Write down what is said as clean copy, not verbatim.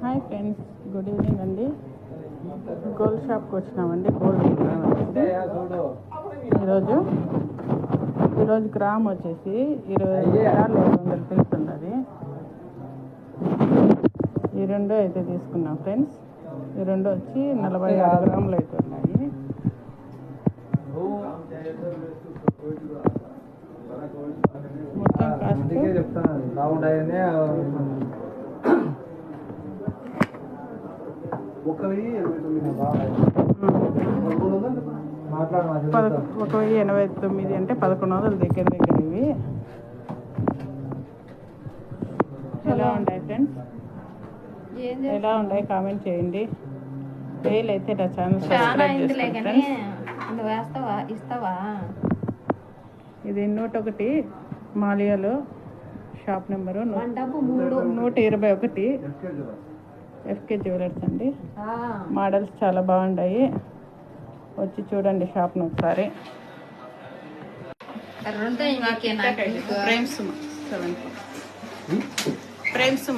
Hi friends, good evening అండి. Gold షాప్కి వచ్చినామండి. Gold ఈరోజు గ్రామ్ వచ్చేసి 20,700 తెలుస్తున్నది. ఈ రెండు అయితే తీసుకున్నాం ఫ్రెండ్స్. ఈ రెండు వచ్చి 46 గ్రాములు అయితే ఉన్నాయి. మొత్తం కాస్ట్ 1,089 అంటే 1,100 దగ్గర ఇవి. ఎలా ఉంటాయి ఫ్రెండ్స్? ఎలా ఉన్నాయి కామెంట్ చేయండి. డైలీ అయితే నా ఛానల్ సబ్స్క్రైబ్ చేసుకోండి ఫ్రెండ్స్. ఇది 101 మాలియాలో షాప్ నెంబరు 121 ఎఫ్కే జ్యువెలర్స్ అండి. మోడల్స్ చాలా బాగున్నాయి. వచ్చి చూడండి షాప్ను ఒకసారి. ఫ్రేమ్స్